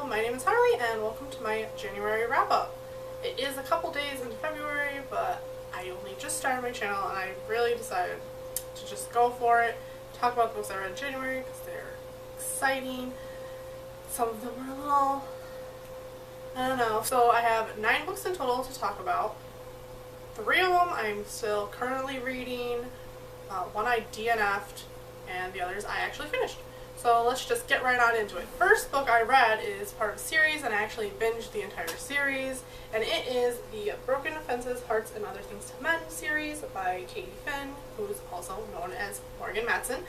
my name is Harley and welcome to my January wrap-up. It is a couple days into February, but I only just started my channel and I really decided to just go for it, talk about the books I read in January because they're exciting. Some of them were a little, I don't know. So I have 9 books in total to talk about. 3 of them I'm still currently reading, one I DNF'd, and the others I actually finished. So let's just get right on into it. First book I read is part of a series, and I actually binged the entire series, and it is the Broken Fences, Hearts, and Other Things to Mend series by Katie Finn, who's also known as Morgan Matson,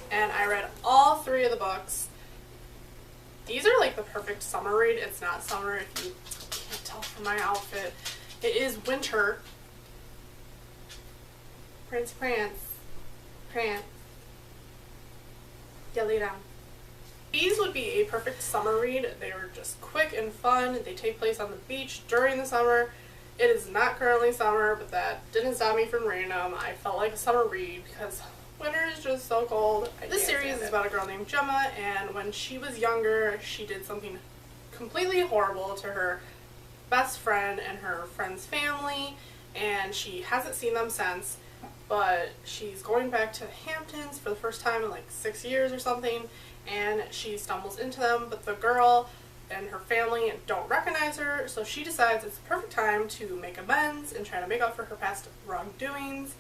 and I read all 3 of the books. These are like the perfect summer read. It's not summer if you can't tell from my outfit. It is winter. Prance, prance, prance. Lay down. These would be a perfect summer read. They are just quick and fun. They take place on the beach during the summer. It is not currently summer, but that didn't stop me from reading them. I felt like a summer read because winter is just so cold. This series is about a girl named Gemma, and when she was younger, she did something completely horrible to her best friend and her friend's family, and she hasn't seen them since. But she's going back to the Hamptons for the first time in like 6 years or something, and she stumbles into them, but the girl and her family don't recognize her, so she decides it's the perfect time to make amends and try to make up for her past wrongdoings,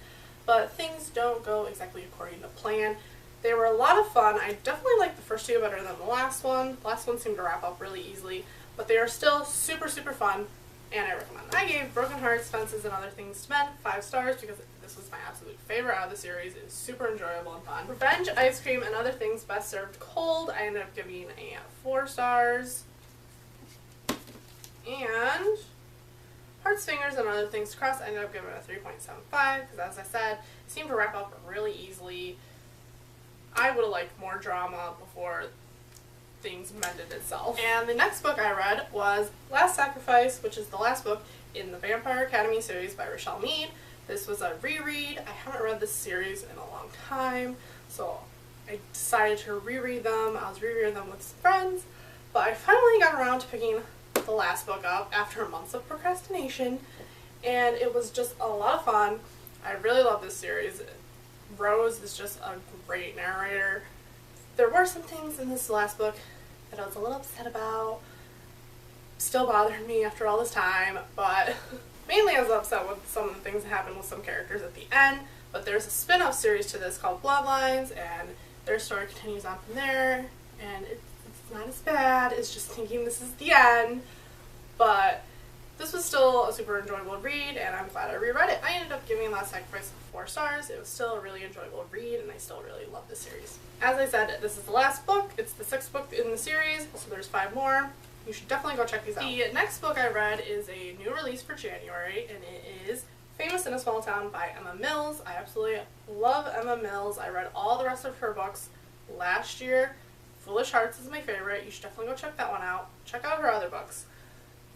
but things don't go exactly according to plan. They were a lot of fun. I definitely liked the first 2 better than the last one. The last one seemed to wrap up really easily, but they are still super, super fun, and I recommend. I gave Broken Hearts, Fences, and Other Things to Mend 5 stars because this was my absolute favorite out of the series. It is super enjoyable and fun. Revenge, Ice Cream, and Other Things Best Served Cold, I ended up giving a 4 stars. And Hearts, Fingers, and Other Things Crossed, I ended up giving it a 3.75 because, as I said, it seemed to wrap up really easily. I would have liked more drama before things mended itself. And the next book I read was Last Sacrifice, which is the last book in the Vampire Academy series by Rochelle Mead. This was a reread. I haven't read this series in a long time, so I decided to reread them. I was rereading them with some friends, but I finally got around to picking the last book up after months of procrastination, and it was just a lot of fun. I really love this series. Rose is just a great narrator. There were some things in this last book that I was a little upset about. Still bothering me after all this time, but mainly I was upset with some of the things that happened with some characters at the end. But there's a spin-off series to this called Bloodlines, and their story continues on from there, and it's not as bad. It's just thinking this is the end, but this was still a super enjoyable read, and I'm glad I reread it. I ended up giving Last Sacrifice 4 stars. It was still a really enjoyable read, and I still really love this series. As I said, this is the last book. It's the 6th book in the series, so there's 5 more. You should definitely go check these out. The next book I read is a new release for January, and it is Famous in a Small Town by Emma Mills. I absolutely love Emma Mills. I read all the rest of her books last year. Foolish Hearts is my favorite. You should definitely go check that one out. Check out her other books.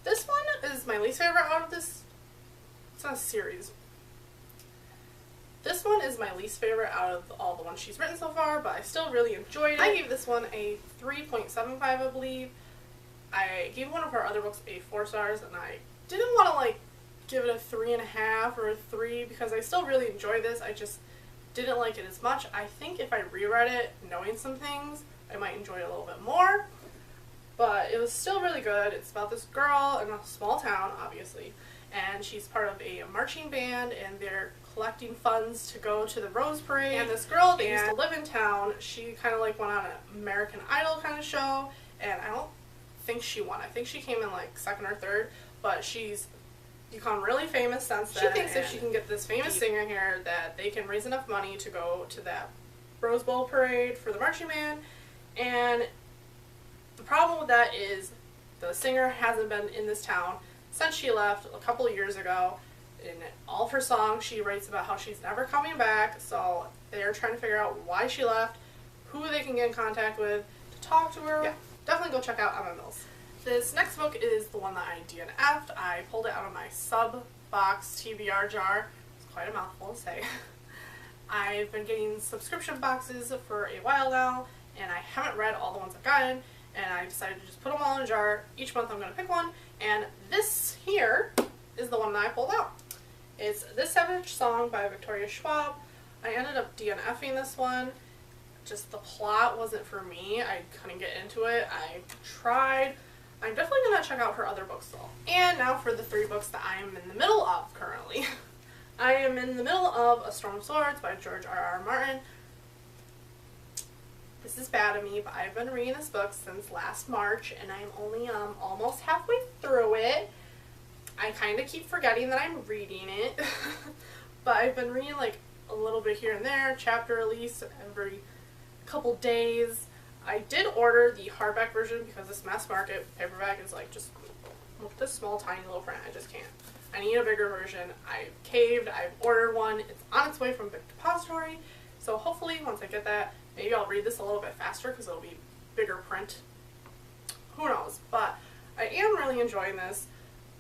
This one is my least favorite out of this. It's not a series. This one is my least favorite out of all the ones she's written so far, but I still really enjoyed it. I gave this one a 3.75, I believe. I gave one of her other books a 4 stars, and I didn't want to like give it a 3.5 or a 3 because I still really enjoyed this. I just didn't like it as much. I think if I reread it knowing some things, I might enjoy it a little bit more. But it was still really good. It's about this girl in a small town, obviously, and she's part of a marching band, and they're collecting funds to go to the Rose Parade. And this girl that used to live in town, she kind of like went on an American Idol kind of show, and I don't think she won. I think she came in like 2nd or 3rd, but she's become really famous since then. She thinks if she can get this famous singer here that they can raise enough money to go to that Rose Bowl parade for the marching band, and the problem with that is the singer hasn't been in this town since she left a couple of years ago. In all of her songs, she writes about how she's never coming back, so they're trying to figure out why she left, who they can get in contact with to talk to her. Yeah, definitely go check out Emma Mills. This next book is the one that I DNF'd. I pulled it out of my sub-box TBR jar. It's quite a mouthful to say. I've been getting subscription boxes for a while now, and I haven't read all the ones I've gotten, and I decided to just put them all in a jar. Each month I'm going to pick one, and this here is the one that I pulled out. It's This Savage Song by Victoria Schwab. I ended up DNFing this one. Just the plot wasn't for me. I couldn't get into it. I tried. I'm definitely going to check out her other books though. And now for the 3 books that I am in the middle of currently. I am in the middle of A Storm of Swords by George R.R. Martin. This is bad of me, but I've been reading this book since last March, and I'm only almost halfway through it. I kind of keep forgetting that I'm reading it, but I've been reading like a little bit here and there, chapter at least every couple days. I did order the hardback version because this mass market paperback is like just look at this small tiny little print. I just can't. I need a bigger version. I've caved. I've ordered one. It's on its way from Big Depository, so hopefully once I get that, maybe I'll read this a little bit faster because it'll be bigger print. Who knows? But I am really enjoying this.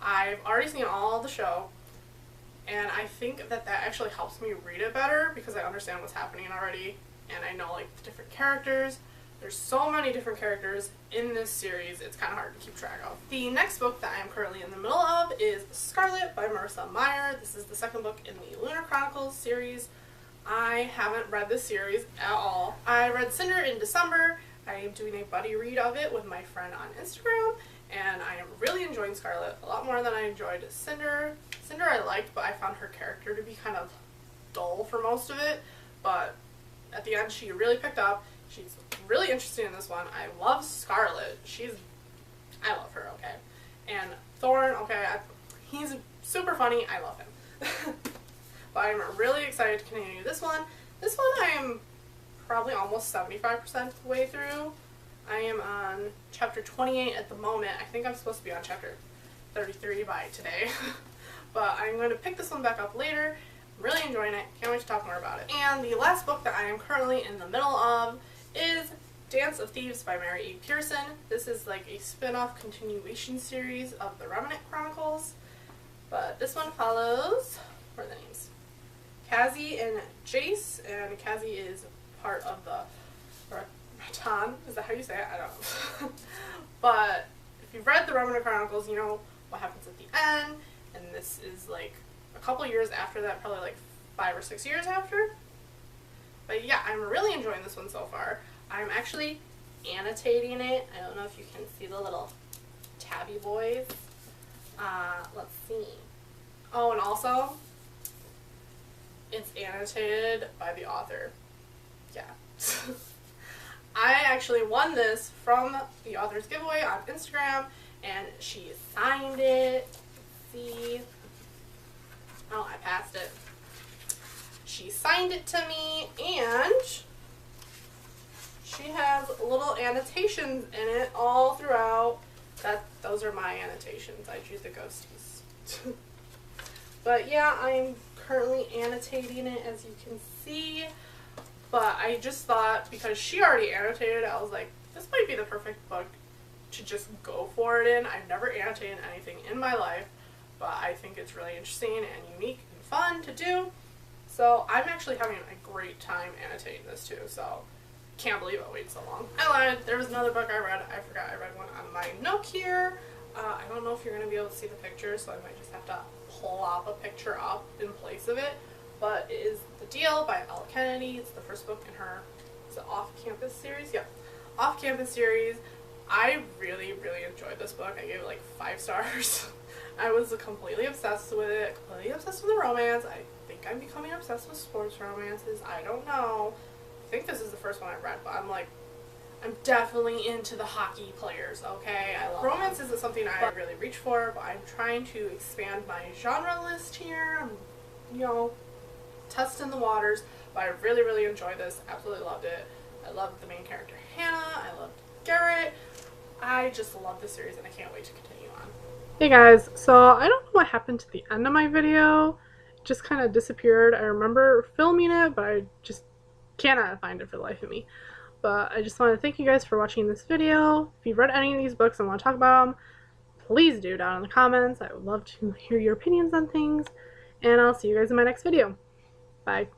I've already seen all the show, and I think that that actually helps me read it better because I understand what's happening already, and I know like the different characters. There's so many different characters in this series, it's kind of hard to keep track of. The next book that I am currently in the middle of is Scarlet by Marissa Meyer. This is the second book in the Lunar Chronicles series. I haven't read this series at all. I read Cinder in December. I am doing a buddy read of it with my friend on Instagram, and I am really enjoying Scarlet a lot more than I enjoyed Cinder. Cinder I liked, but I found her character to be kind of dull for most of it, but at the end she really picked up. She's really interesting in this one. I love Scarlet. I love her, okay. And Thorn, okay, he's super funny. I love him. But I'm really excited to continue this one. This one I am probably almost 75% of the way through. I am on chapter 28 at the moment. I think I'm supposed to be on chapter 33 by today. But I'm going to pick this one back up later. I'm really enjoying it. Can't wait to talk more about it. And the last book that I am currently in the middle of is Dance of Thieves by Mary E. Pearson. This is like a spin-off continuation series of the Remnant Chronicles. But this one follows, what are the names? Cassie and Jace, and Cassie is part of the Rattan. Is that how you say it? I don't know. But if you've read the Remnant Chronicles, you know what happens at the end, and this is like a couple years after that, probably like 5 or 6 years after. But yeah, I'm really enjoying this one so far. I'm actually annotating it. I don't know if you can see the little tabby boys. Let's see. Oh, and also, it's annotated by the author. Yeah. I actually won this from the author's giveaway on Instagram, and she signed it. Let's see. Oh, I passed it. She signed it to me, and she has little annotations in it all throughout. Those are my annotations. I drew the ghosties. But yeah, I'm currently annotating it, as you can see. But I just thought, because she already annotated it, I was like, this might be the perfect book to just go for it in. I've never annotated anything in my life, but I think it's really interesting and unique and fun to do. So I'm actually having a great time annotating this too, so can't believe I waited so long. I lied, there was another book I read. I forgot I read one on my nook here. I don't know if you're going to be able to see the picture, so I might just have to plop a picture up in place of it. But it is The Deal by Elle Kennedy. It's the first book in her, is it Off-Campus series? Yeah, Off-Campus series. I really, really enjoyed this book. I gave it like 5 stars. I was completely obsessed with it, completely obsessed with the romance. I think I'm becoming obsessed with sports romances. I don't know. I think this is the first one I read, but I'm definitely into the hockey players, okay? I love romance isn't something I really reach for, but I'm trying to expand my genre list here. I'm, you know, testing the waters, but I really, really enjoyed this. Absolutely loved it. I loved the main character, Hannah. I loved Garrett. I just love this series, and I can't wait to continue on. Hey guys, so I don't know what happened to the end of my video. It just kind of disappeared. I remember filming it, but I just cannot find it for the life of me. But I just want to thank you guys for watching this video. If you've read any of these books and want to talk about them, please do down in the comments. I would love to hear your opinions on things. And I'll see you guys in my next video. Bye.